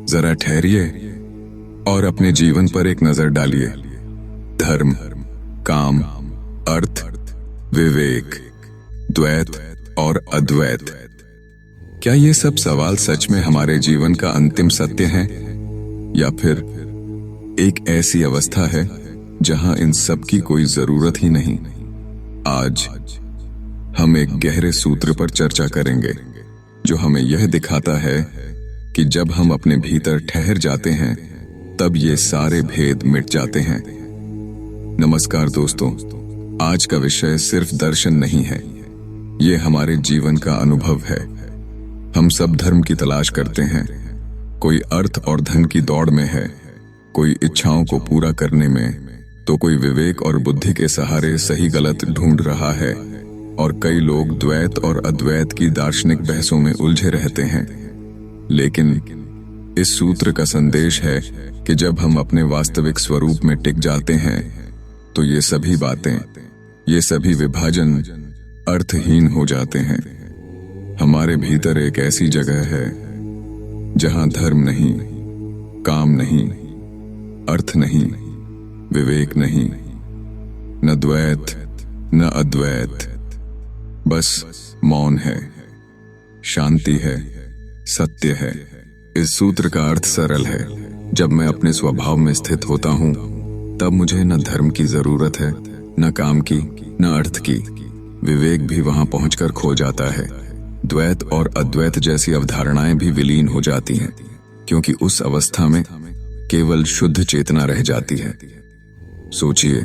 जरा ठहरिए और अपने जीवन पर एक नजर डालिए। धर्म, काम, अर्थ, विवेक, द्वैत और अद्वैत, क्या ये सब सवाल सच में हमारे जीवन का अंतिम सत्य है, या फिर एक ऐसी अवस्था है जहां इन सब की कोई जरूरत ही नहीं? आज हम एक गहरे सूत्र पर चर्चा करेंगे जो हमें यह दिखाता है कि जब हम अपने भीतर ठहर जाते हैं तब ये सारे भेद मिट जाते हैं। नमस्कार दोस्तों, आज का विषय सिर्फ दर्शन नहीं है, ये हमारे जीवन का अनुभव है। हम सब धर्म की तलाश करते हैं, कोई अर्थ और धन की दौड़ में है, कोई इच्छाओं को पूरा करने में, तो कोई विवेक और बुद्धि के सहारे सही गलत ढूंढ रहा है, और कई लोग द्वैत और अद्वैत की दार्शनिक बहसों में उलझे रहते हैं। लेकिन इस सूत्र का संदेश है कि जब हम अपने वास्तविक स्वरूप में टिक जाते हैं तो ये सभी बातें, ये सभी विभाजन अर्थहीन हो जाते हैं। हमारे भीतर एक ऐसी जगह है जहां धर्म नहीं, काम नहीं, अर्थ नहीं, विवेक नहीं, न द्वैत न अद्वैत, बस मौन है, शांति है, सत्य है। इस सूत्र का अर्थ सरल है। जब मैं अपने स्वभाव में स्थित होता हूं तब मुझे न धर्म की जरूरत है, न काम की, न अर्थ की। विवेक भी वहां पहुंचकर खो जाता है। द्वैत और अद्वैत जैसी अवधारणाएं भी विलीन हो जाती हैं, क्योंकि उस अवस्था में केवल शुद्ध चेतना रह जाती है। सोचिए,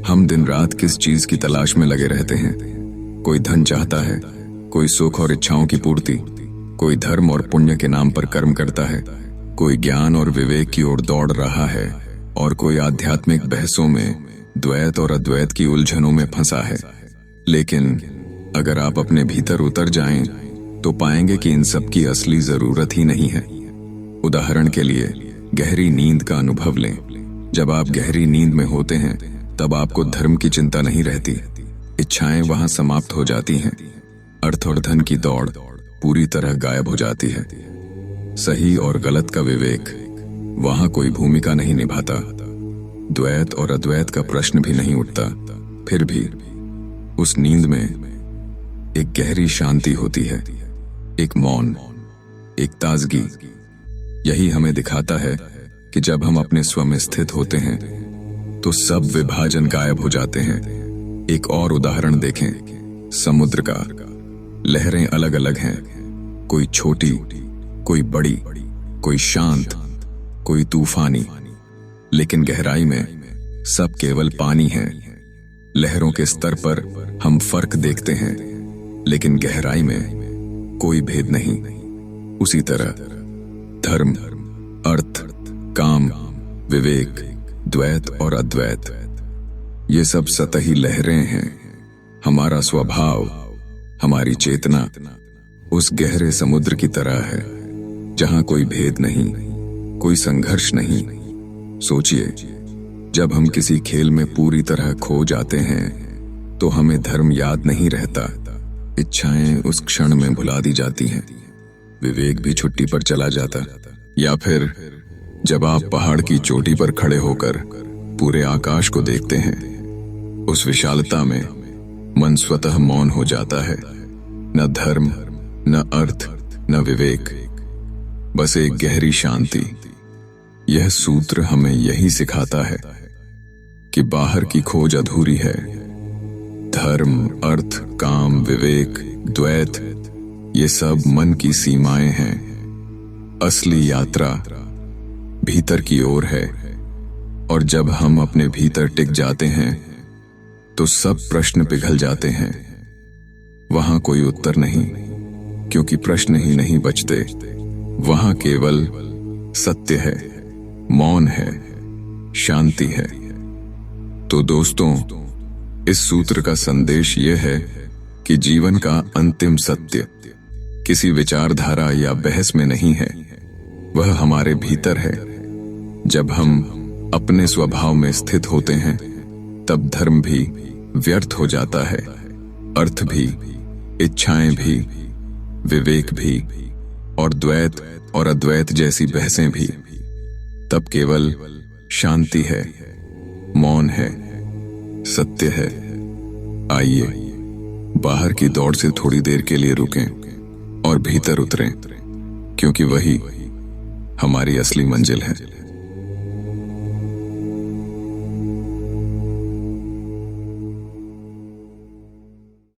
हम दिन रात किस चीज की तलाश में लगे रहते हैं? कोई धन चाहता है, कोई सुख और इच्छाओं की पूर्ति, कोई धर्म और पुण्य के नाम पर कर्म करता है, कोई ज्ञान और विवेक की ओर दौड़ रहा है, और कोई आध्यात्मिक बहसों में द्वैत और अद्वैत की उलझनों में फंसा है। लेकिन अगर आप अपने भीतर उतर जाएं तो पाएंगे कि इन सब की असली जरूरत ही नहीं है। उदाहरण के लिए गहरी नींद का अनुभव लें। जब आप गहरी नींद में होते हैं तब आपको धर्म की चिंता नहीं रहती, इच्छाएं वहां समाप्त हो जाती हैं, अर्थ और धन की दौड़ पूरी तरह गायब हो जाती है। सही और गलत का विवेक वहां कोई भूमिका नहीं निभाता, द्वैत और अद्वैत का प्रश्न भी नहीं उठता। फिर भी उस नींद में एक गहरी शांति होती है, एक मौन, एक ताजगी। यही हमें दिखाता है कि जब हम अपने स्व में स्थित होते हैं तो सब विभाजन गायब हो जाते हैं। एक और उदाहरण देखें, समुद्र का। लहरें अलग अलग हैं, कोई छोटी, कोई बड़ी, कोई शांत, कोई तूफानी, लेकिन गहराई में सब केवल पानी है। लहरों के स्तर पर हम फर्क देखते हैं, लेकिन गहराई में कोई भेद नहीं। उसी तरह धर्म, अर्थ, काम, विवेक, द्वैत और अद्वैत, ये सब सतही लहरें हैं। हमारा स्वभाव, हमारी चेतना उस गहरे समुद्र की तरह है जहां कोई भेद नहीं, कोई संघर्ष नहीं। सोचिए, जब हम किसी खेल में पूरी तरह खो जाते हैं तो हमें धर्म याद नहीं रहता, इच्छाएं उस क्षण में भुला दी जाती हैं, विवेक भी छुट्टी पर चला जाता। या फिर जब आप पहाड़ की चोटी पर खड़े होकर पूरे आकाश को देखते हैं, उस विशालता में मन स्वतः मौन हो जाता है। न धर्म, न अर्थ, न विवेक, बस एक गहरी शांति। यह सूत्र हमें यही सिखाता है कि बाहर की खोज अधूरी है। धर्म, अर्थ, काम, विवेक, द्वैत, ये सब मन की सीमाएं हैं। असली यात्रा भीतर की ओर है, और जब हम अपने भीतर टिक जाते हैं तो सब प्रश्न पिघल जाते हैं। वहां कोई उत्तर नहीं, क्योंकि प्रश्न ही नहीं बचते। वहां केवल सत्य है, मौन है, शांति है। तो दोस्तों, इस सूत्र का संदेश यह है कि जीवन का अंतिम सत्य किसी विचारधारा या बहस में नहीं है, वह हमारे भीतर है। जब हम अपने स्वभाव में स्थित होते हैं तब धर्म भी व्यर्थ हो जाता है, अर्थ भी, इच्छाएं भी, विवेक भी, और द्वैत और अद्वैत जैसी बहसें भी, तब केवल शांति है, मौन है, सत्य है। आइए बाहर की दौड़ से थोड़ी देर के लिए रुकें और भीतर उतरें, क्योंकि वही हमारी असली मंजिल है।